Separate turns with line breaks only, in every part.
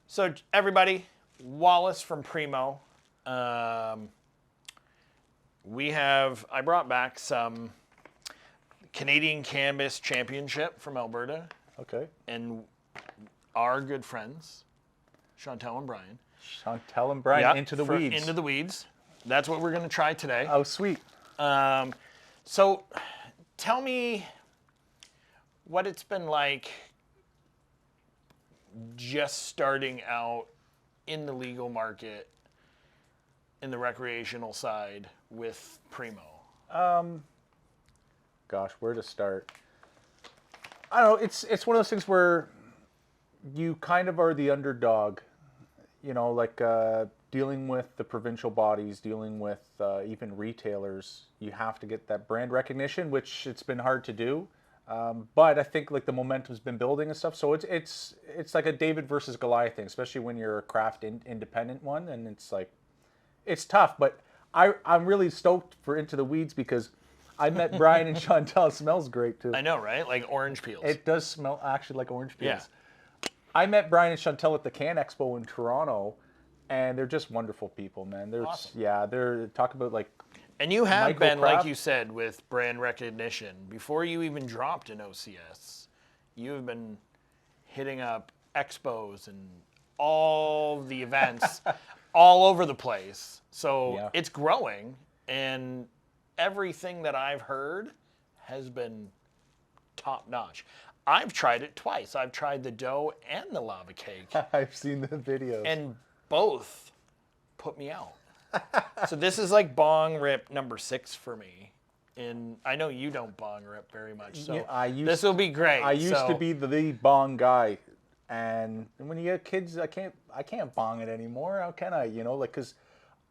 So everybody, Wallace from Primeau. I brought back some Canadian Cannabis Championship from Alberta.
Okay.
And our good friends, Chantel and Brian.
Chantel and Brian,
Yep,
into the weeds.
Into the weeds. That's what we're going to try today.
Oh, sweet.
So tell me what it's been like just starting out in the legal market, in the recreational side with Primeau.
Gosh, where to start? I don't know. It's one of those things where you kind of are the underdog, like dealing with the provincial bodies, dealing with even retailers. You have to get that brand recognition, which it's been hard to do. But I think like the momentum's been building and stuff. So it's like a David versus Goliath thing, especially when you're a craft independent one, and it's like it's tough. But I'm really stoked for Into the Weeds because I met Brian and Chantel. It smells great too.
I know, right? Like orange peels.
It does smell actually like orange peels.
Yeah.
I met Brian and Chantel at the Can Expo in Toronto, and they're just wonderful people, man. They're
awesome.
They're talk about like.
And you have been,
craft.
like you said, with brand recognition. Before you even dropped an OCS, you have been hitting up expos and all the events all over the place. So It's growing, and everything that I've heard has been top notch. I've tried it twice. I've tried the dough and the lava cake.
I've seen the videos.
And both put me out. So this is like bong rip number 6 for me. And I know you don't bong rip very much, so this will be great.
I used to be the bong guy, and when you get kids, I can't bong it anymore. How can I? Because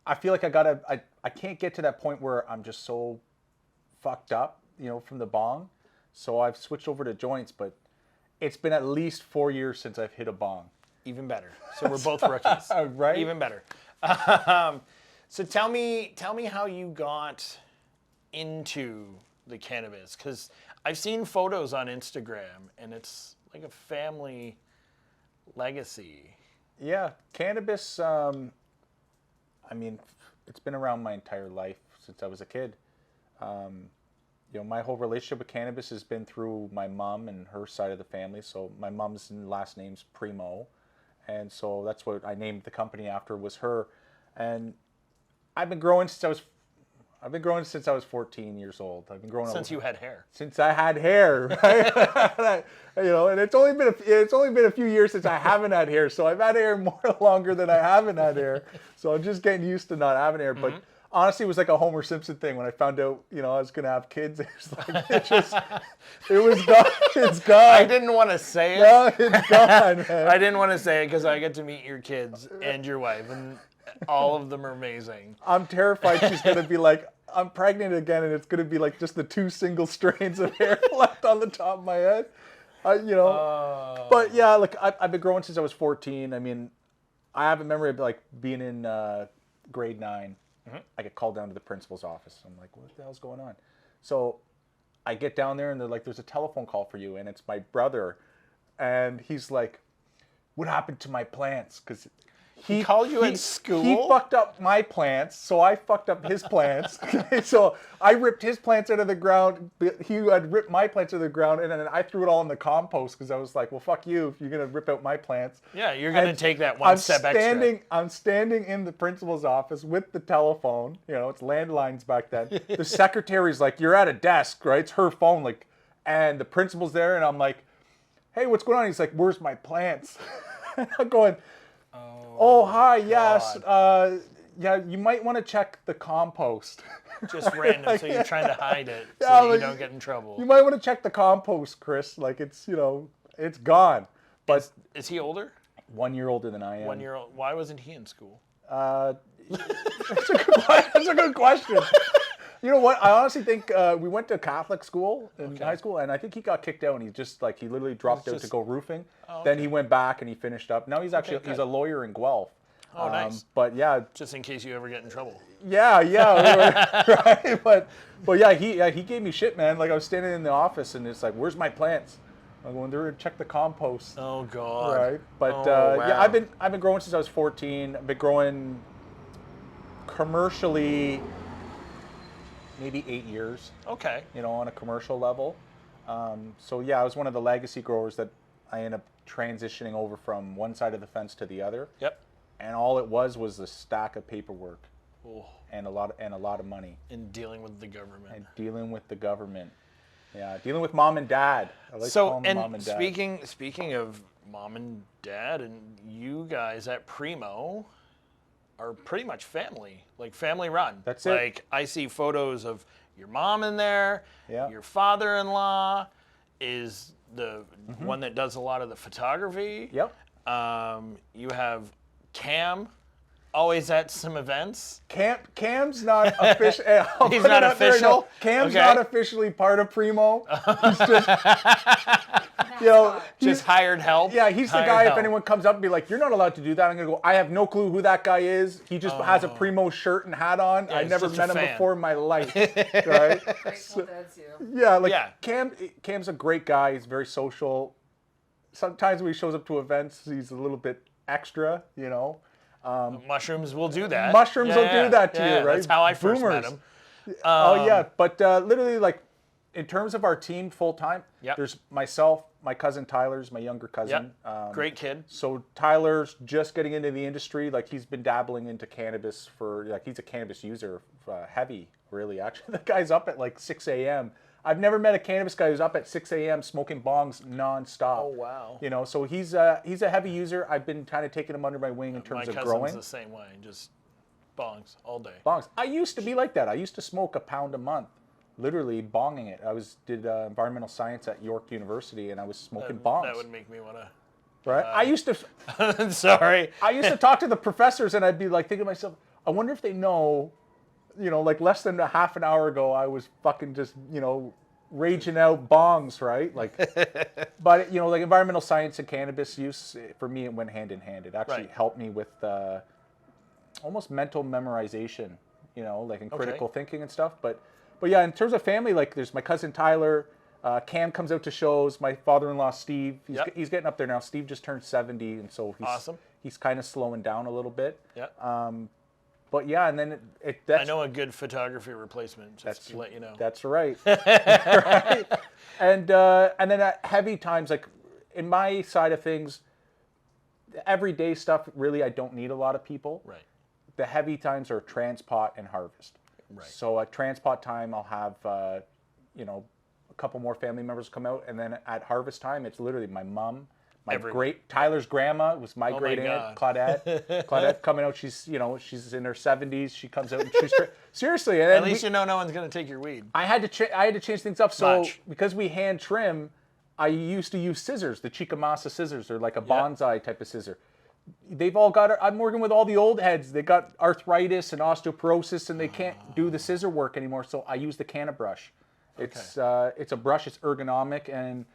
I feel like I can't get to that point where I'm just so fucked up, from the bong. So I've switched over to joints, but it's been at least 4 years since I've hit a bong.
Even better. So we're both rookies.
Right?
Even better. So tell me how you got into the cannabis, because I've seen photos on Instagram and it's like a family legacy.
Yeah, cannabis. I mean, it's been around my entire life since I was a kid. My whole relationship with cannabis has been through my mom and her side of the family. So my mom's last name's Primeau, and so that's what I named the company after, was her. And I've been growing since I was 14 years old. I've been growing
since you had hair.
Since I had hair, right? And it's only been a few years since I haven't had hair. So I've had hair more longer than I haven't had hair. So I'm just getting used to not having hair. But honestly, it was like a Homer Simpson thing when I found out, I was gonna have kids. It was gone. It's gone.
I didn't want to say it.
No, it's gone, man.
I didn't want to say it because I get to meet your kids and your wife, and all of them are amazing.
I'm terrified she's going to be like, I'm pregnant again, and it's going to be like just the 2 single strands of hair left on the top of my head. But yeah, like I've been growing since I was 14. I mean, I have a memory of like being in grade 9. I get called down to the principal's office. I'm like, what the hell's going on? So I get down there, and they're like, there's a telephone call for you, and it's my brother. And he's like, what happened to my plants? Because
he called you at school?
He fucked up my plants, so I fucked up his plants. So I ripped his plants out of the ground. He had ripped my plants out of the ground, and then I threw it all in the compost because I was like, well, fuck you if you're going to rip out my plants.
Yeah, you're going to take that one step extra.
I'm standing in the principal's office with the telephone. It's landlines back then. The secretary's like, you're at a desk, right? It's her phone. Like, and the principal's there, and I'm like, hey, what's going on? He's like, where's my plants? I'm going, oh, hi, yes. Yeah, you might want to check the compost.
Just random, so you're trying to hide it so you don't get in trouble.
You might want to check the compost, Chris. Like, it's gone. But
is he older?
1 year older than I am.
1 year old. Why wasn't he in school?
That's a good question. You know what? I honestly think we went to Catholic school in high school, and I think he got kicked out, and he literally dropped out to go roofing.
Oh, okay.
Then he went back and he finished up. Now he's he's a lawyer in Guelph.
Oh, nice.
But yeah,
just in case you ever get in trouble.
Yeah, right. But yeah, he gave me shit, man. Like I was standing in the office, and it's like, "Where's my plants?" I'm going there and check the compost.
Oh God.
Right, but
Oh,
yeah,
wow.
I've been growing since I was 14. I've been growing commercially maybe 8 years.
Okay.
You know, on a commercial level. So yeah, I was one of the legacy growers that I ended up transitioning over from one side of the fence to the other.
Yep.
And all it was a stack of paperwork
Oh,
and a lot of money
in dealing with the government.
and dealing with the government. Yeah, dealing with mom and dad. I like
So,
calling them
and
mom and dad.
speaking of mom and dad, and you guys at Primeau are pretty much family, like family run.
That's it.
Like I see photos of your mom in there.
Yeah.
Your father-in-law is the one that does a lot of the photography.
Yep.
You have Cam, always at some events.
Cam's not official.
He's not official?
Cam's
Okay.
not officially part of Primeau. He's just, you know,
Just hired help.
yeah, he's the
Hired
guy.
help.
If anyone comes up and be like, "You're not allowed to do that," I'm gonna go. I have no clue who that guy is. He just has a Primeau shirt and hat on. I
he's
never
just a
met him
fan.
before in my life. Right?
Grateful Dead too.
Yeah, like
Yeah.
Cam's a great guy. He's very social. Sometimes when he shows up to events, he's a little bit extra. You know.
Mushrooms will do that.
Mushrooms will do that to
Yeah,
you, right?
That's how I first met
Boomers.
him.
Oh yeah, but literally, like, in terms of our team full time,
Yep.
there's myself, my cousin Tyler's my younger cousin.
Yep. Great kid.
So Tyler's just getting into the industry. Like, he's been dabbling into cannabis for, like, he's a cannabis user, heavy, really. Actually, the guy's up at like 6 a.m. I've never met a cannabis guy who's up at 6 a.m. smoking bongs nonstop.
Oh, wow.
You know, so he's a heavy user. I've been kind of taking him under my wing in
My
terms of
cousin's
growing.
the same way, just bongs all day.
Bongs. I used to be like that. I used to smoke a pound a month, literally bonging it. I did environmental science at York University, and I was smoking bongs.
That would make me want
right? I used to
to. Sorry.
talk to the professors, and I'd be like thinking to myself, I wonder if they know, you know, like less than a half an hour ago, I was fucking just, you know, raging out bongs, right? Like, but you know, like environmental science and cannabis use, for me, it went hand in hand. It actually
Right.
helped me with almost mental memorization, you know, like in critical thinking and stuff. But yeah, in terms of family, like there's my cousin Tyler, Cam comes out to shows, my father-in-law Steve, he's getting up there now. Steve just turned 70, and so he's kind of slowing down a little bit.
Yeah.
But yeah, and then
I know a good photography replacement, just to let you know.
That's right. Right? And then at heavy times, like in my side of things, the everyday stuff, really, I don't need a lot of people.
Right.
The heavy times are transpot and harvest.
Right.
So at transpot time, I'll have, you know, a couple more family members come out. And then at harvest time, it's literally my mom, Tyler's grandma was my great aunt, Claudette. Claudette coming out, she's in her 70s. She comes out and she's, seriously. And
At least you know no one's going to take your weed.
I had to change things up. So
Much.
because we hand trim, I used to use scissors, the Chickamauga scissors. They're like a bonsai type of scissor. They've all got, I'm working with all the old heads. They got arthritis and osteoporosis, and they can't do the scissor work anymore. So I use the canna brush. It's a brush. It's ergonomic, and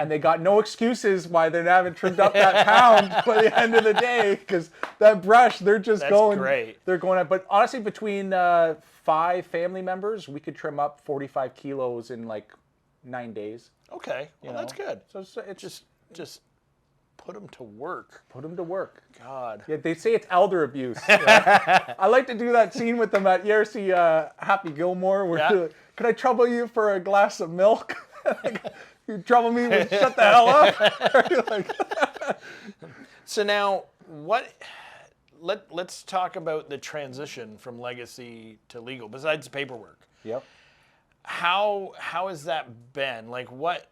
they got no excuses why they haven't trimmed up that pound by the end of the day, because that brush, they're just going.
Great.
They're going up. But honestly, between 5 family members, we could trim up 45 kilos in like 9 days.
Okay. Well, that's good.
So it's
Just put them to work.
put them to work.
God.
Yeah, they say it's elder abuse. Right? I like to do that scene with them at, you ever see Happy Gilmore, where they're like, could I trouble you for a glass of milk? You trouble me with shut the hell up. Like,
So now, let's talk about the transition from legacy to legal, besides paperwork.
yep.
How has that been? Like, what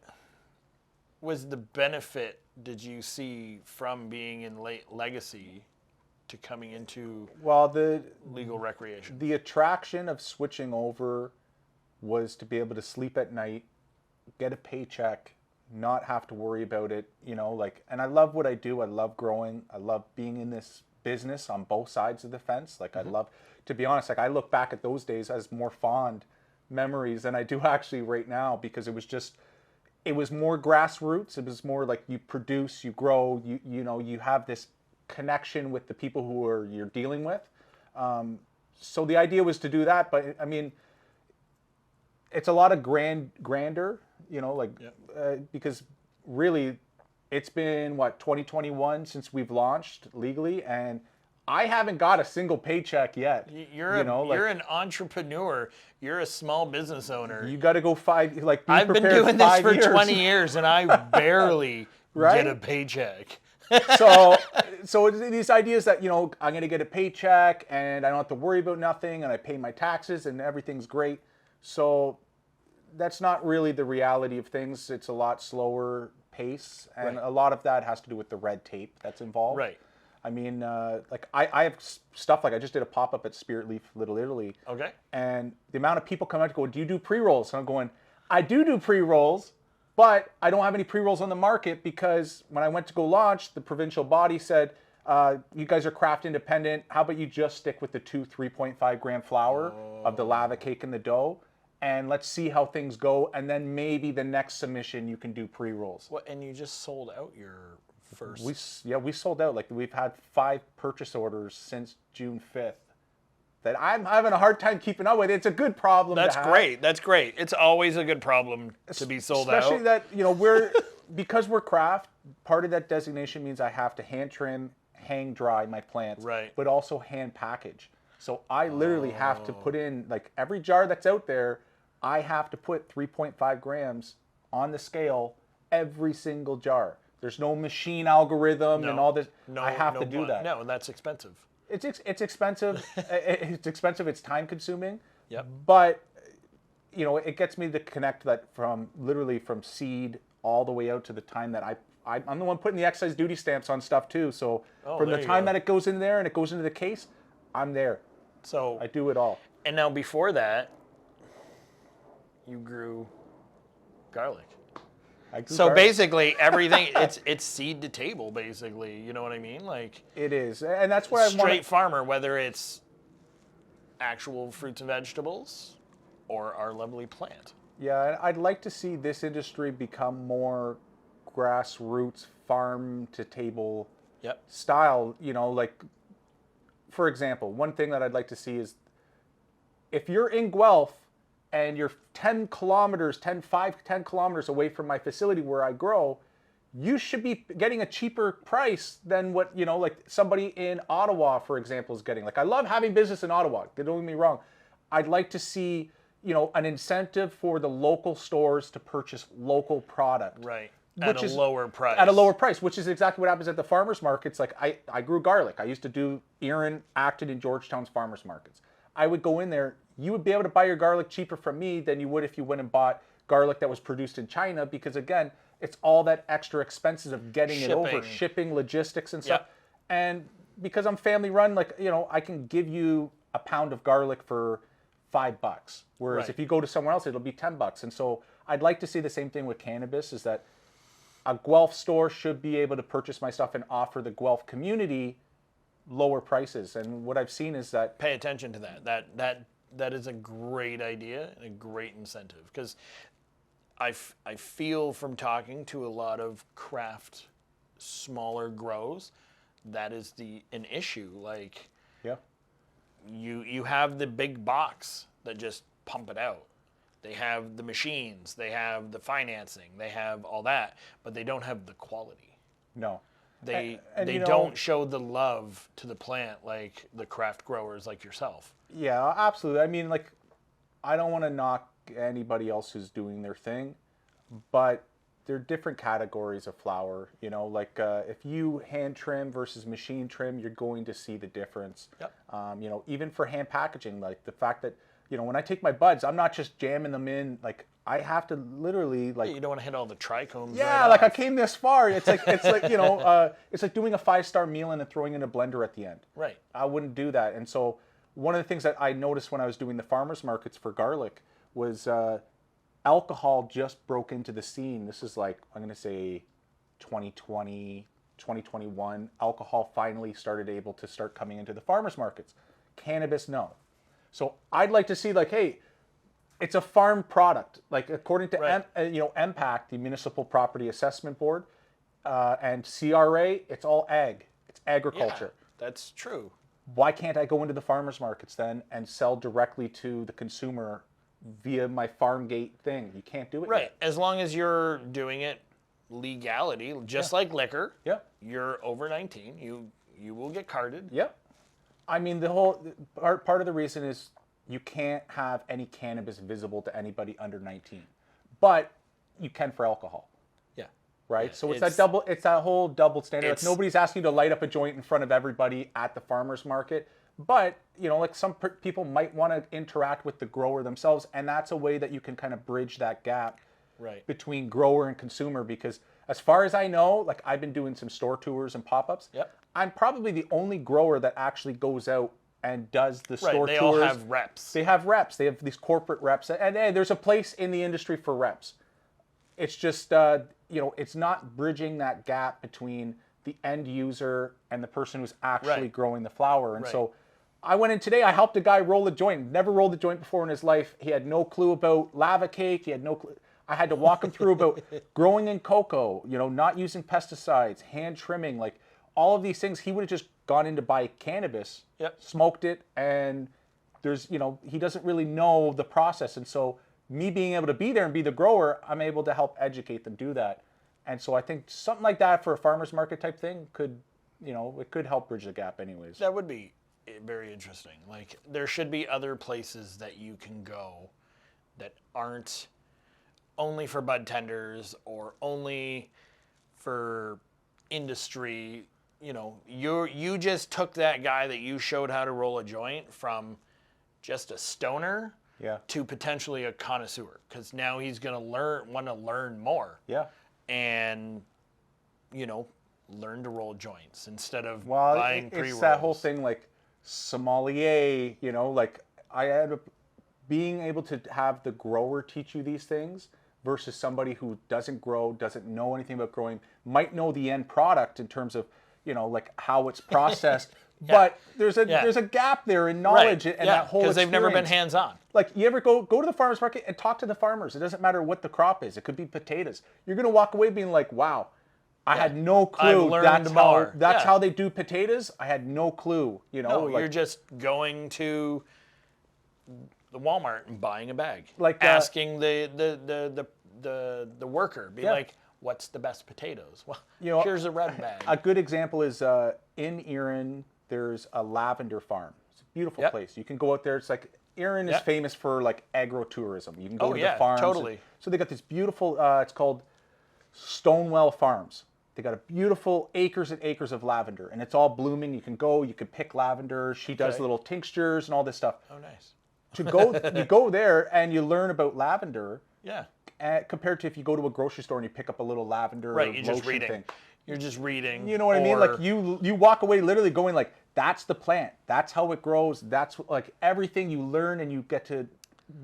was the benefit did you see from being in legacy to coming into
Well, the
legal recreation?
attraction of switching over was to be able to sleep at night, get a paycheck, not have to worry about it, you know, like, and I love what I do. I love growing. I love being in this business on both sides of the fence. Like, I love, to be honest, like, I look back at those days as more fond memories than I do actually right now, because it was more grassroots. It was more like you produce, you grow, you know, you have this connection with the people who you're dealing with. So the idea was to do that, but I mean, it's a lot of grander, you know, like, because really, it's been, 2021 since we've launched legally, and I haven't got a single paycheck yet.
You're an entrepreneur. You're a small business owner.
You got to go
I've been doing this for 20 years, and I barely
Right?
get a paycheck.
So these ideas that, I'm going to get a paycheck and I don't have to worry about nothing and I pay my taxes and everything's great. So that's not really the reality of things. It's a lot slower pace, and
Right.
a lot of that has to do with the red tape that's involved.
Right.
I mean, I have stuff like I just did a pop-up at Spirit Leaf Little Italy.
Okay.
And the amount of people come out to go, do you do pre-rolls? And I'm going, I do pre-rolls, but I don't have any pre-rolls on the market because when I went to go launch, the provincial body said, you guys are craft independent. How about you just stick with the 3.5 gram flour of the lava cake and the dough, and let's see how things go. And then maybe the next submission you can do pre-rolls.
What? And you just sold out your first.
We sold out. Like, we've had 5 purchase orders since June 5th. That I'm having a hard time keeping up with. It's a good problem
That's
to have.
great. That's great. It's always a good problem to be sold
Especially
out.
that, because we're craft, part of that designation means I have to hand trim, hang dry my plants,
Right.
but also hand package. So I literally have to put in, like, every jar that's out there, I have to put 3.5 grams on the scale every single jar. There's no machine algorithm and all this. I have to do that.
No, that's expensive.
It's expensive. It's expensive. It's time consuming.
Yep.
But it gets me to connect that from seed all the way out to the time that I'm the one putting the excise duty stamps on stuff too. So from the
there you
time
go.
that it goes in there and it goes into the case, I'm there.
So
I do it all.
And now before that, you grew garlic. So basically everything it's seed to table, basically. You know what I mean? Like,
it is, and that's where I want.
straight farmer, whether it's actual fruits and vegetables or our lovely plant.
Yeah, I'd like to see this industry become more grassroots, farm to table
Yep.
style. Like, for example, one thing that I'd like to see is if you're in Guelph and you're 10 kilometers away from my facility where I grow, you should be getting a cheaper price than what, like somebody in Ottawa, for example, is getting. Like, I love having business in Ottawa. Don't get me wrong. I'd like to see, an incentive for the local stores to purchase local product.
Right.
Which
At a
is
lower price.
At a lower price, which is exactly what happens at the farmers markets. Like, I grew garlic. I used to do Erin, Acton, and Georgetown's farmers markets. I would go in there. You would be able to buy your garlic cheaper from me than you would if you went and bought garlic that was produced in China, because again, it's all that extra expenses of getting it over, shipping, logistics, and stuff.
Yep.
And because I'm family run, like, I can give you a pound of garlic for $5. Whereas
Right.
if you go to somewhere else, it'll be $10. And so I'd like to see the same thing with cannabis, is that a Guelph store should be able to purchase my stuff and offer the Guelph community lower prices. And what I've seen is that
Pay attention to that. That is a great idea and a great incentive, because I feel from talking to a lot of craft smaller grows, that is an issue. Like,
yeah,
you have the big box that just pump it out. They have the machines, they have the financing, they have all that, but they don't have the quality.
no.
They
And,
don't show the love to the plant like the craft growers like yourself.
Yeah, absolutely. I mean, like, I don't want to knock anybody else who's doing their thing, but there are different categories of flower. Like, if you hand trim versus machine trim, you're going to see the difference.
Yep.
Even for hand packaging, like the fact that, when I take my buds, I'm not just jamming them in. Like, I have to literally, like,
You don't want to hit all the trichomes.
yeah,
right
like
off.
I came this far. It's like it's like doing a 5-star meal and then throwing in a blender at the end.
Right.
I wouldn't do that. And so one of the things that I noticed when I was doing the farmers markets for garlic was alcohol just broke into the scene. This is like, I'm going to say 2020, 2021. Alcohol finally started coming into the farmers markets. Cannabis, no. So I'd like to see, like, hey, it's a farm product. Like, according to
Right.
MPAC, the Municipal Property Assessment Board, and CRA, it's all ag. It's agriculture.
Yeah, that's true.
Why can't I go into the farmers markets then and sell directly to the consumer via my farm gate thing? You can't do it
Right.
yet.
As long as you're doing it legality, just like liquor.
Yeah.
You're over 19. You will get carded.
Yep. I mean, the whole part of the reason is you can't have any cannabis visible to anybody under 19, but you can for alcohol,
Yeah.
right?
Yeah,
So it's that whole double standard. Like,
it's-
nobody's asking you to light up a joint in front of everybody at the farmer's market, but like some people might want to interact with the grower themselves, and that's a way that you can kind of bridge that gap
Right.
between grower and consumer. Because as far as I know, like I've been doing some store tours and pop-ups.
Yep.
I'm probably the only grower that actually goes out and does the store
They
tours.
all have reps.
They have reps. They have these corporate reps, and hey, there's a place in the industry for reps. It's just it's not bridging that gap between the end user and the person who's actually
Right.
growing the flower. And
Right.
so I went in today. I helped a guy roll a joint. Never rolled a joint before in his life. He had no clue about lava cake. He had no clue. I had to walk him through about growing in cocoa, not using pesticides, hand trimming, like all of these things. He would have just gone in to buy cannabis,
Yep.
smoked it, and there's, he doesn't really know the process. And so me being able to be there and be the grower, I'm able to help educate them do that. And so I think something like that for a farmer's market type thing could, it could help bridge the gap anyways.
That would be very interesting. Like, there should be other places that you can go that aren't only for bud tenders or only for industry. You just took that guy that you showed how to roll a joint from just a stoner
Yeah.
to potentially a connoisseur, because now he's going to want to learn more
Yeah.
and learn to roll joints instead of
Well,
buying
it's
pre-rolls.
that whole thing like sommelier, like I had being able to have the grower teach you these things versus somebody who doesn't grow, doesn't know anything about growing, might know the end product in terms of, like how it's processed. But there's a gap there in knowledge and that whole
because they've never been
experience.
hands-on.
Like, you ever go to the farmer's market and talk to the farmers. It doesn't matter what the crop is. It could be potatoes. You're going to walk away being like, wow, I had no clue
learned more.
That's
Yeah.
how they do potatoes. I had no clue,
No,
like,
you're just going to the Walmart and buying a bag.
Like,
asking the worker, be like, what's the best potatoes? Well, here's a red bag.
a good example is in Erin, there's a lavender farm. It's a beautiful place. You can go out there. It's like Erin is famous for like agro-tourism. You can go to the farms.
Totally.
So they got this beautiful, it's called Stonewell Farms. They got a beautiful acres and acres of lavender, and it's all blooming. You can go, you can pick lavender. She does little tinctures and all this stuff.
Oh, nice.
You go there and you learn about lavender.
Yeah.
Compared to if you go to a grocery store and you pick up a little lavender
Right, you're just
lotion
reading.
thing.
You're just reading.
You know what I mean? Like you walk away literally going like, that's the plant. That's how it grows. That's like everything you learn, and you get to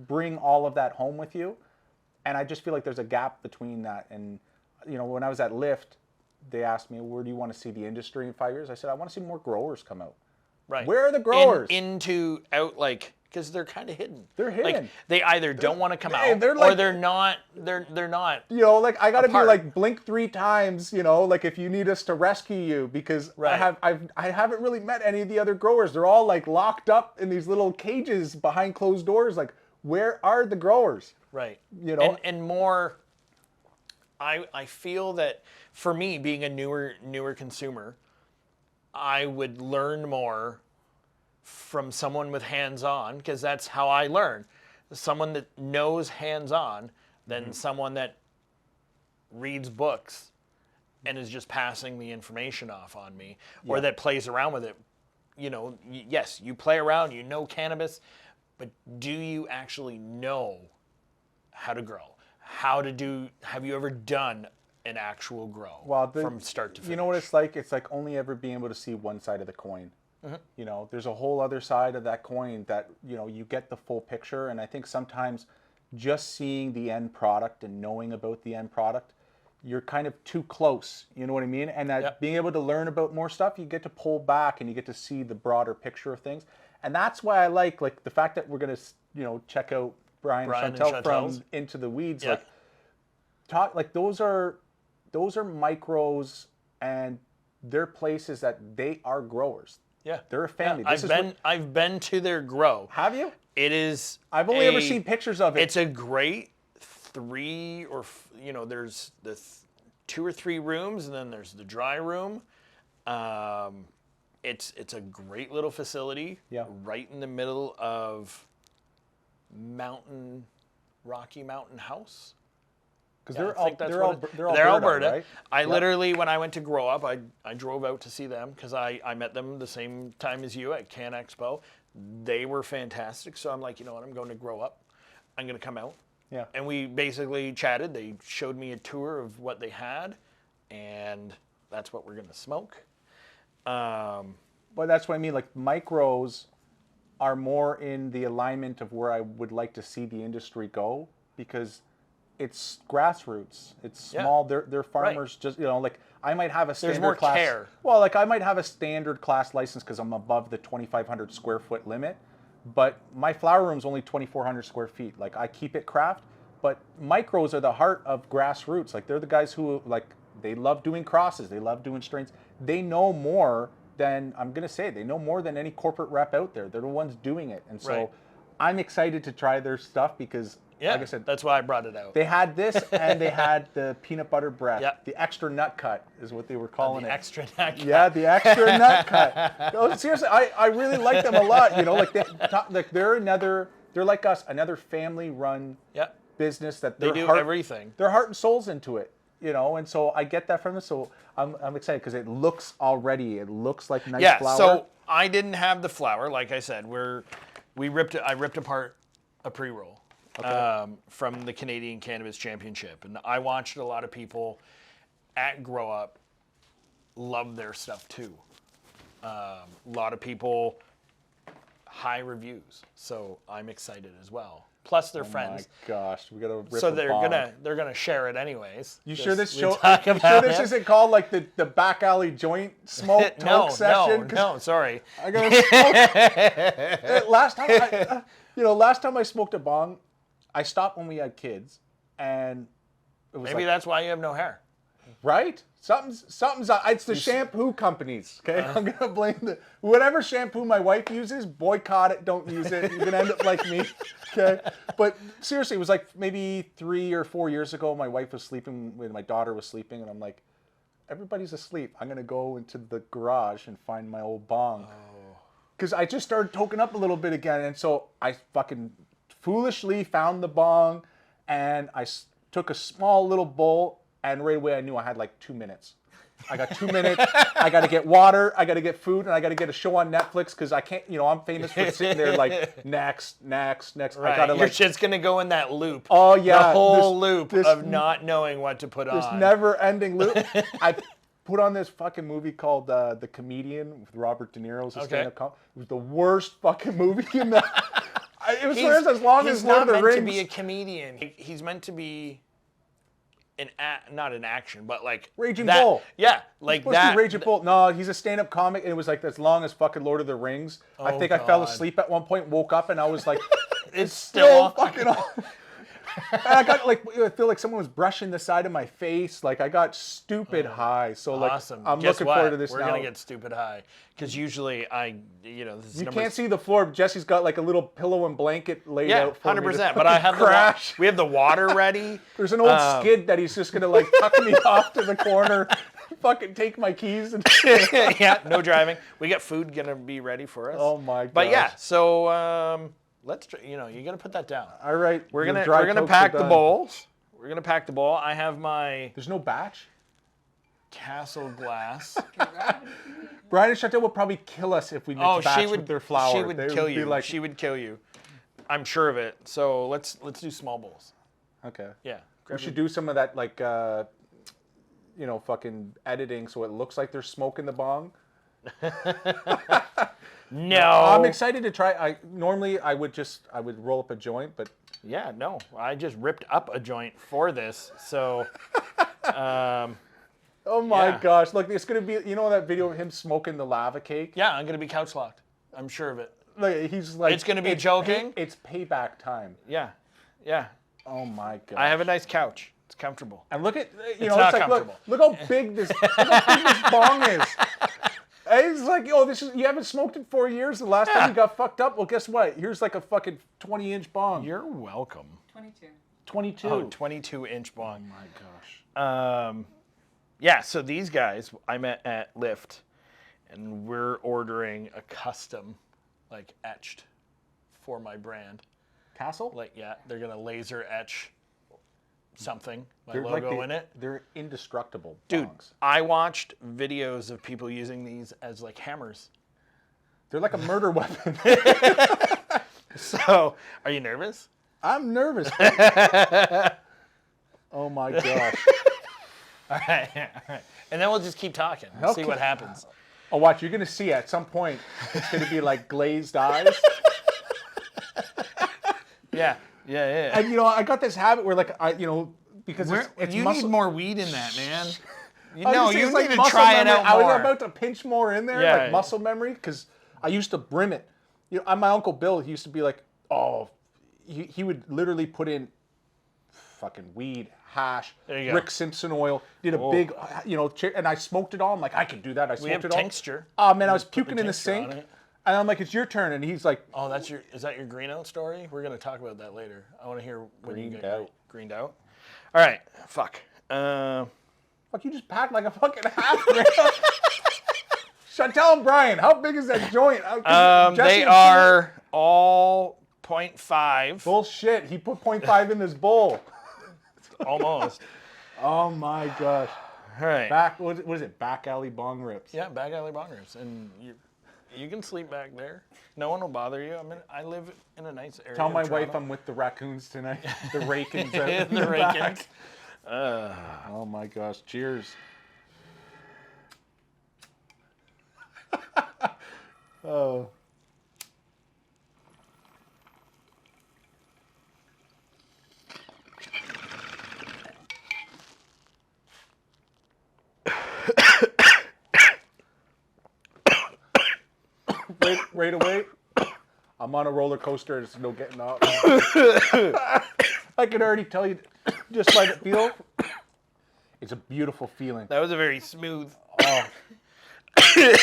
bring all of that home with you. And I just feel like there's a gap between that. And, when I was at Lyft, they asked me, where do you want to see the industry in 5 years? I said, I want to see more growers come out.
Right.
Where are the growers?
Because they're kind of hidden.
They're hidden.
Like, they either don't want to come out,
they're
or
like-
they're not. They're not.
Like I gotta be
apart.
like blink 3 times, like if you need us to rescue you, because
Right.
I haven't really met any of the other growers. They're all like locked up in these little cages behind closed doors. Like, where are the growers?
Right.
And
more. I feel that for me, being a newer consumer, I would learn more from someone with hands-on, because that's how I learn. Someone that knows hands-on than someone that reads books and is just passing the information off on me, or that plays around with it. Yes, you play around, cannabis, but do you actually know how to grow? Have you ever done an actual grow from start to finish?
You know what it's like? It's like only ever being able to see one side of the coin. There's a whole other side of that coin that, you get the full picture. And I think sometimes just seeing the end product and knowing about the end product, you're kind of too close. You know what I mean? And that being able to learn about more stuff, you get to pull back and you get to see the broader picture of things. And that's why I like the fact that we're going to, check out Brian and Chantel from Into the Weeds. Those are micros, and they're places that they are growers.
Yeah,
they're a family.
I've been to their grow.
Have you?
It is.
I've only ever seen pictures of it.
It's a great there's the 2 or 3 rooms, and then there's the dry room. It's a great little facility, right in the middle of Rocky Mountain House.
Because
they're
Alberta, right?
I literally, when I went to grow up, I drove out to see them because I met them the same time as you at Can Expo. They were fantastic. So I'm like, you know what? I'm going to grow up. I'm going to come out.
Yeah.
And we basically chatted. They showed me a tour of what they had, and that's what we're going to smoke.
But that's what I mean. Like, micros are more in the alignment of where I would like to see the industry go, because it's grassroots. It's small. They're farmers. Just, you know, like, I might have a standard
There's more
class.
care.
Well, like, I might have a standard class license because I'm above the 2,500 square foot limit, but my flower room's only 2,400 square feet. Like, I keep it craft, but micros are the heart of grassroots. Like, they're the guys who, like, they love doing crosses. They love doing strains. They know more than, I'm going to say, they know more than any corporate rep out there. They're the ones doing it. And so I'm excited to try their stuff because, like I said,
that's why I brought it out.
they had this and they had the peanut butter breath.
Yeah.
The extra nut cut is what they were calling it.
Extra nut cut.
Yeah, the extra nut cut. No, seriously, I really like them a lot. You know, like they're like us, another family-run business that
they do everything.
Their heart and soul's into it. You know, and so I get that from them. So I'm excited because it looks like nice flower.
So I didn't have the flower, like I said. I ripped apart a pre-roll from the Canadian Cannabis Championship, and I watched a lot of people at Grow Up love their stuff too. A lot of people high reviews, so I'm excited as well. Plus, they're friends.
Oh my gosh, we gotta rip.
So they're gonna share it anyways.
You sure this isn't called like the back alley joint smoke talk session?
No, sorry.
I gotta smoke. Last time I smoked a bong, I stopped when we had kids, and it was
maybe that's why you have no hair.
Right? Something's. It's the shampoo companies. Okay, I'm gonna blame whatever shampoo my wife uses. Boycott it. Don't use it. You're gonna end up like me. Okay. But seriously, it was like maybe 3 or 4 years ago. My wife was sleeping when my daughter was sleeping, and I'm like, everybody's asleep. I'm gonna go into the garage and find my old bong. Because I just started toking up a little bit again, and so I fucking foolishly found the bong, and I took a small little bowl. And right away, I knew I had like 2 minutes. I got 2 minutes. I got to get water. I got to get food, and I got to get a show on Netflix because I can't. You know, I'm famous for sitting there like next.
Right.
I gotta,
your shit's gonna go in that loop.
Oh yeah,
the whole loop of not knowing what to put on.
This never-ending loop. I put on this fucking movie called The Comedian with Robert De Niro as a stand-up comic. It was the worst fucking movie in the. It was as long as Lord of the Rings.
He's not meant to be a comedian. He's meant to be. Not an action, but like
Raging Bull.
Yeah, like that.
Raging Bull. No, he's a stand-up comic, and it was like as long as fucking Lord of the Rings. I think I fell asleep at one point, woke up, and I was like,
it's still
fucking on. And I got like, I feel like someone was brushing the side of my face. Like I got stupid high. So like,
awesome.
I'm
Guess
looking
what?
forward to this
We're
now.
Gonna get stupid high because usually this is
you can't see the floor. But Jesse's got like a little pillow and blanket laid out for
100%. But I have
crash.
We have the water ready.
There's an old skid that he's just gonna like tuck me off to the corner, fucking take my keys and.
Yeah, no driving. We got food gonna be ready for us.
Oh my god.
But yeah, so let's you gotta put that down.
All right.
We're gonna pack the bowls. We're gonna pack the bowl. I have my.
There's no batch.
Castle glass.
Brian and Chantel would probably kill us if we mixed batch with their flour.
She would kill you. She would kill you. I'm sure of it. So let's do small bowls.
Okay.
Yeah.
We should do some of that like fucking editing so it looks like there's smoke in the bong.
No.
I'm excited to try. Normally I would roll up a joint, but
yeah, no. I just ripped up a joint for this. So
oh my gosh. Look, it's gonna be that video of him smoking the lava cake?
Yeah, I'm gonna be couch locked. I'm sure of it.
Like he's like
it's gonna be joking.
It's payback time.
Yeah. Yeah.
Oh my god.
I have a nice couch. It's comfortable.
And look at
it's not
like
comfortable.
Look how big this bong is. It's like, you haven't smoked in 4 years. The last time you got fucked up. Well, guess what? Here's like a fucking 20-inch bong.
You're welcome.
22.
22.
Oh, 22-inch bong.
Oh my gosh.
Yeah, so these guys I met at Lyft, and we're ordering a custom, like etched, for my brand.
Castle?
Like, yeah, they're gonna laser etch something, my
They're
logo in it.
They're indestructible.
Dude,
bongs.
I watched videos of people using these as like hammers.
They're like a murder weapon.
So, are you nervous?
I'm nervous. Oh my gosh.
All right, all right. And then we'll just keep talking. We'll see
Okay.
what happens.
Oh, watch. You're going to see at some point, it's going to be like glazed eyes.
Yeah.
And, I got this habit where, like, because it's
you
muscle.
need more weed in that, man.
I was gonna say,
You
it's like
need to
muscle
try it
memory.
out
I
more.
was about to pinch more in there,
Yeah.
like muscle memory, because I used to brim it. My Uncle Bill, he used to be like, he would literally put in fucking weed, hash,
There you go.
Rick Simpson oil, did a big, and I smoked it all. I'm like, I can do that. I smoked
We have
it all.
tincture.
Oh, man, I was
Put the
puking in the
tincture on
sink.
it.
And I'm like, it's your turn. And he's like,
Oh, is that your green out story? We're going to talk about that later. I want to hear when you
Greened
get
out.
greened out. All right. Fuck.
fuck, you just packed like a fucking half gram. Tell him, Brian, how big is that joint?
They are all 0.5.
Bullshit. He put 0.5 in this bowl.
Almost.
Oh my gosh.
All right.
What is it? Back alley bong rips.
Yeah, back alley bongers. And you can sleep back there. No one will bother you. I live in a nice area.
Tell my
of
wife
Toronto.
I'm with the raccoons tonight. The rakins out in
The
the
Rakins.
back. Oh my gosh. Cheers. Oh. Right away, I'm on a roller coaster. There's no getting off. I can already tell you, just by the feel, it's a beautiful feeling.
That was a very smooth.
Oh,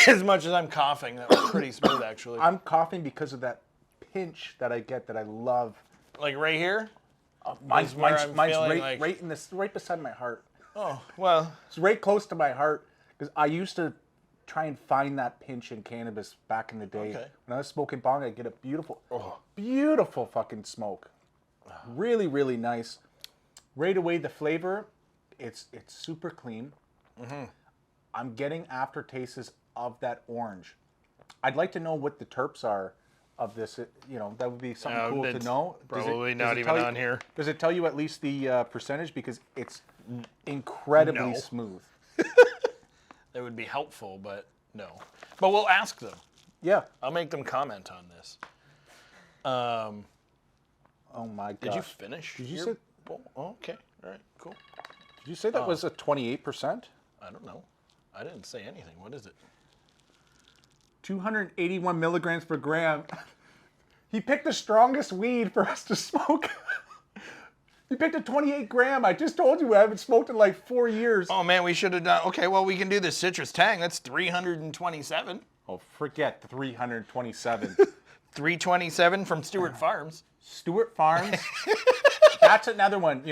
As much as I'm coughing, that was pretty smooth actually.
I'm coughing because of that pinch that I get that I love.
Like right here.
Mine's
where I'm feeling
right,
like-
right beside my heart.
Oh well.
It's right close to my heart because I used to try and find that pinch in cannabis back in the day.
Okay.
When I was smoking bong, I'd get a beautiful fucking smoke. Really, really nice. Right away, the flavor, it's super clean.
Mm-hmm.
I'm getting aftertastes of that orange. I'd like to know what the terps are of this. That would be something cool to
it's
know.
Probably
does
not
it
even
tell you-
on here.
Does it tell you at least the percentage? Because it's incredibly
No.
smooth.
That would be helpful, but no. But we'll ask them.
Yeah.
I'll make them comment on this.
Oh my gosh.
Did you finish?
Did you
your
say?
bowl? Oh, okay. All right. Cool.
Did you say that was a 28%?
I don't know. I didn't say anything. What is it?
281 milligrams per gram. He picked the strongest weed for us to smoke. He picked a 28 gram. I just told you I haven't smoked in like 4 years.
Oh man, we should have done. Okay, well we can do the citrus tang. That's 327.
Oh, forget 327.
327 from Stewart Farms.
Stewart Farms. That's another one.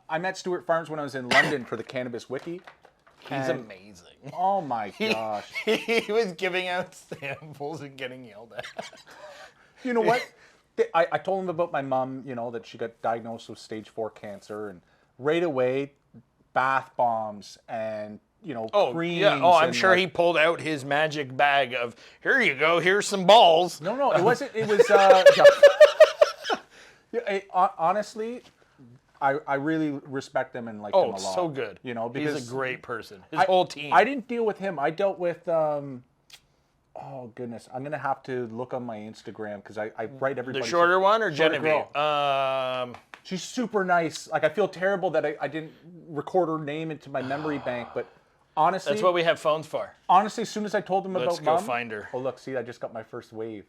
I met Stewart Farms when I was in London for the Cannabis Wiki.
He's
And-
amazing.
Oh my gosh.
He was giving out samples and getting yelled at.
You know what? I told him about my mom, that she got diagnosed with stage 4 cancer, and right away, bath bombs and, creams.
Yeah. Oh, I'm
and,
sure
like-
he pulled out his magic bag of, here you go, here's some balls.
No, it wasn't. It was. Honestly, I really respect them and like them a lot.
So good.
Because
he's a great person. His whole team.
I didn't deal with him. I dealt with. Oh goodness, I'm gonna have to look on my Instagram because I write everybody.
the shorter one or
Shorter
Genevieve?
She's super nice. Like I feel terrible that I didn't record her name into my memory bank, but honestly,
That's what we have phones for.
honestly, as soon as I told them
Let's
about
go
Mom,
find her.
Oh look, see, I just got my first wave.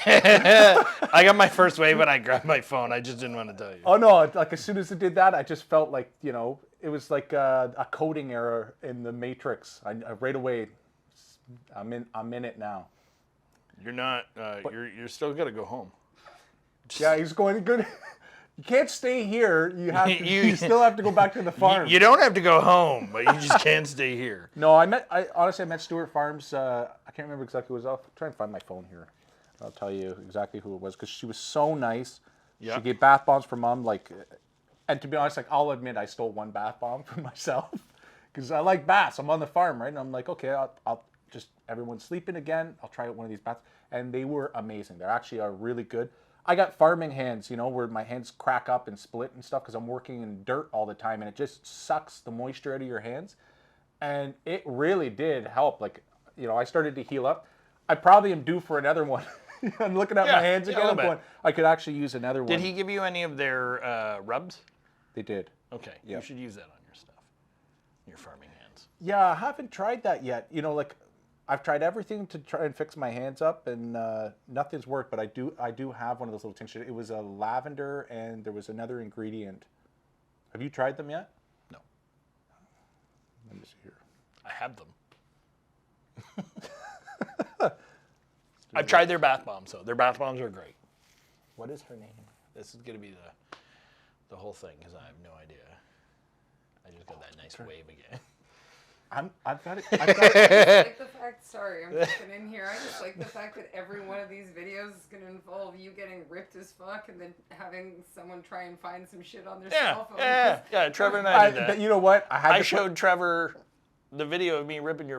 I got my first wave and I grabbed my phone. I just didn't want to tell you.
Oh no! Like as soon as it did that, I just felt like it was like a coding error in the Matrix. I right away, I'm in it now.
You're not. You're still gonna go home.
Yeah, he's going good. You can't stay here. You have to.
You-
You still have to go back to the farm.
You don't have to go home, but you just can't stay here.
No, I honestly met Stewart Farms. I can't remember exactly who it was. I'll try and find my phone here. I'll tell you exactly who it was because she was so nice.
Yeah.
She gave bath bombs for Mom. Like, and to be honest, like I'll admit I stole one bath bomb for myself because I like baths. I'm on the farm, right? And I'm like, okay, I'll just everyone's sleeping again. I'll try out one of these baths, and they were amazing. They actually are really good. I got farming hands, you know, where my hands crack up and split and stuff because I'm working in dirt all the time, and it just sucks the moisture out of your hands. And it really did help. Like, you know, I started to heal up. I probably am due for another one. I'm looking at my hands
yeah, a
again. I'm
little
going, I could actually use another one.
Did he give you any of their rubs?
They did.
Okay,
Yeah.
you should use that on your stuff, your farming hands.
Yeah, I haven't tried that yet. You know, like I've tried everything to try and fix my hands up, and nothing's worked. But I do have one of those little tinctures. It was a lavender, and there was another ingredient. Have you tried them yet?
No,
Let me see here.
I have them. I've tried their bath bombs, though. Their bath bombs are great. What is her name? This is going to be the whole thing, because I have no idea. I just got that nice wave again.
I've got it.
I just like the fact, sorry, I'm jumping in here. I just like the fact that every one of these videos is going to involve you getting ripped as fuck and then having someone try and find some shit on their cell phone.
Yeah. Trevor and I did that.
But you know what?
I showed Trevor the video of me ripping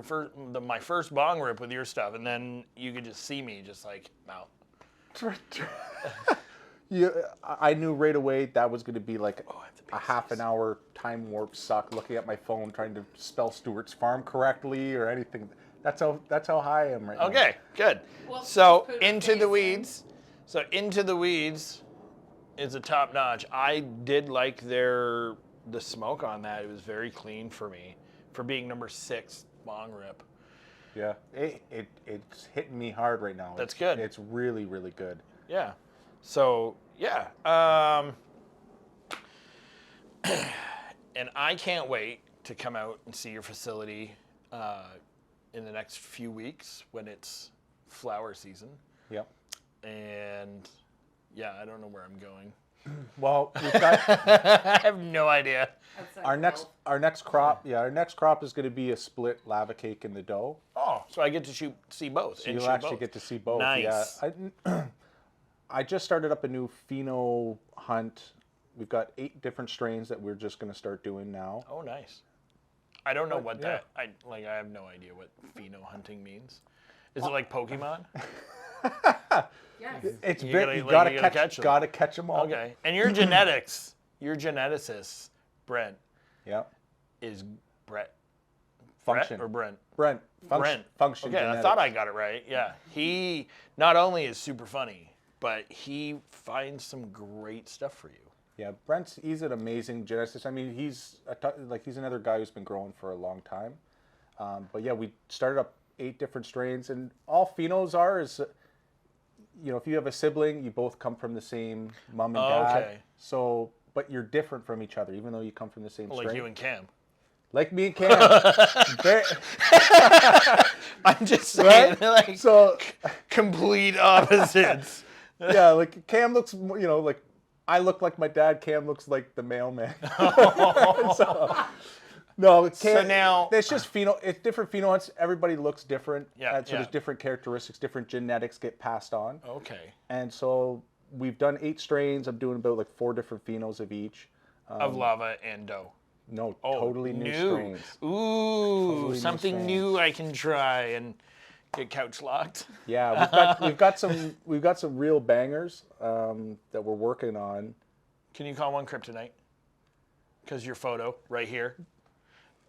my first bong rip with your stuff, and then you could just see me just like mouth.
Yeah, I knew right away that was going to be like
I have to
a
pee
half an hour time warp suck looking at my phone trying to spell Stewart's Farm correctly or anything. That's how high I am right now.
Okay, good.
Well,
So
just put a
Into
face
the
in.
Weeds. So Into the Weeds is a top notch. I did like the smoke on that. It was very clean for me for being number 6 bong rip.
Yeah, it's hitting me hard right now.
That's good.
It's really, really good.
Yeah. So yeah. And I can't wait to come out and see your facility in the next few weeks when it's flower season.
Yep.
And yeah, I don't know where I'm going.
Well, we've got
I have no idea.
Outside
our
the
next
health.
our next crop. Yeah, our next crop is going to be a split lava cake in the dough.
Oh, so I get to see both.
So
and
you'll
shoot
actually
both.
get to see both.
Nice.
Yeah. I just started up a new pheno hunt. We've got 8 different strains that we're just going to start doing now.
Oh, nice. I don't know what
yeah.
that. I have no idea what pheno hunting means. Is it like Pokemon?
Yes.
It's
You
very,
gotta,
you
like,
gotta
you
catch them all.
Okay. And your genetics, your geneticist, Brent,
Yeah.
is Brett.
Function.
Brett or Brent?
Brent.
Brent.
Function.
Okay,
genetics.
I thought I got it right. Yeah. He not only is super funny, but he finds some great stuff for you.
Yeah, he's an amazing geneticist. I mean, he's another guy who's been growing for a long time. But yeah, we started up 8 different strains, and all phenos is, you know, if you have a sibling, you both come from the same mom and dad.
Okay.
So, but you're different from each other, even though you come from the same
Like
strain.
you and Cam.
Like me and Cam.
I'm just saying,
Right?
like
So,
complete opposites.
yeah, like Cam looks, you know, like I look like my dad. Cam looks like the mailman. No, Cam,
now-
it's just pheno. It's different phenotypes. Everybody looks different.
Yeah,
So there's different characteristics, different genetics get passed on.
Okay.
And so we've done 8 strains. I'm doing about like 4 different phenos of each.
Of lava and dough.
No,
Oh,
totally new strains.
Ooh,
Totally new
something
strains.
new I can try and get couch locked.
Yeah, we've got some real bangers that we're working on.
Can you call one kryptonite? Because your photo right here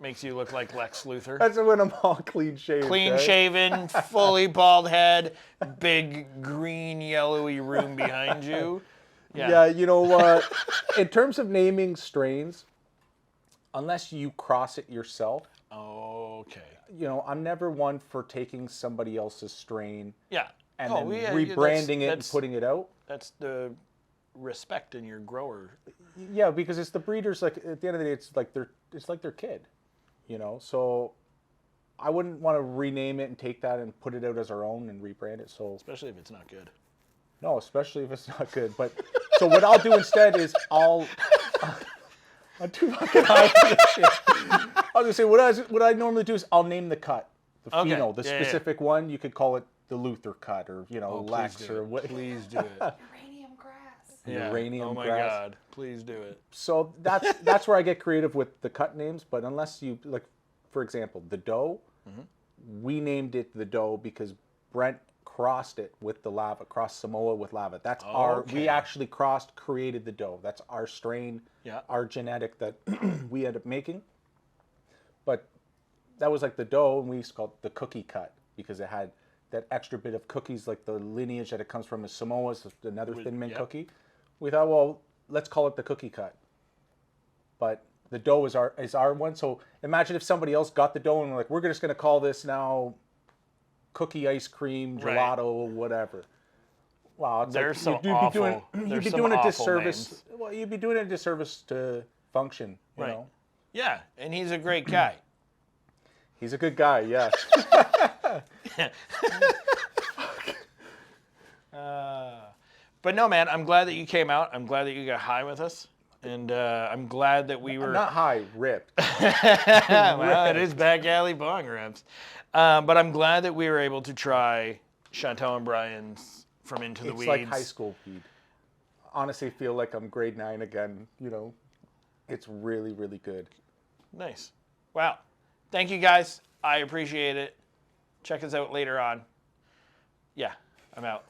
makes you look like Lex Luthor.
That's when I'm all clean shaven.
Clean
right?
shaven, fully bald head, big green yellowy room behind you.
Yeah, you know what? In terms of naming strains, unless you cross it yourself,
Okay.
you know, I'm never one for taking somebody else's strain
Yeah.
and
Oh,
then
yeah,
rebranding it and
that's-
putting it out.
That's the respect in your grower.
Yeah, because it's the breeders. Like at the end of the day, it's like their kid, you know. So I wouldn't want to rename it and take that and put it out as our own and rebrand it. So
Especially if it's not good.
No, especially if it's not good. But so what I'll do instead is I'm too fucking high for this shit. I was gonna say what I normally do is I'll name the cut, the pheno, the specific one. You could call it the Luther cut, or Lex, or what.
Please do it.
Uranium grass.
Yeah.
Uranium
Oh my
grass.
God! Please do it.
So that's where I get creative with the cut names. But unless you like, for example, the dough, we named it the dough because Brent crossed it with the lava, crossed Samoa with lava. That's we actually created the dough. That's our strain, our genetic that we ended up making. But that was like the dough, and we used to call it the cookie cut because it had that extra bit of cookies, like the lineage that it comes from is Samoa's, another Thin Mint cookie. We thought, well, let's call it the cookie cut. But the dough is our one. So imagine if somebody else got the dough and we're like, we're just going to call this now cookie ice cream gelato, whatever. Wow, it's
There's
like you'd be doing a disservice.
Names.
Well, you'd be doing a disservice to Function, you know.
Yeah, and he's a great guy.
He's a good guy, yes.
But no, man, I'm glad that you came out. I'm glad that you got high with us. And I'm glad that we were...
Not high, ripped.
Well, it is back alley bong rips. But I'm glad that we were able to try Chantal and Brian's From Into the Weeds.
It's like high school weed. Honestly, feel like I'm grade 9 again, It's really, really good.
Nice. Wow. Thank you, guys. I appreciate it. Check us out later on. Yeah, I'm out.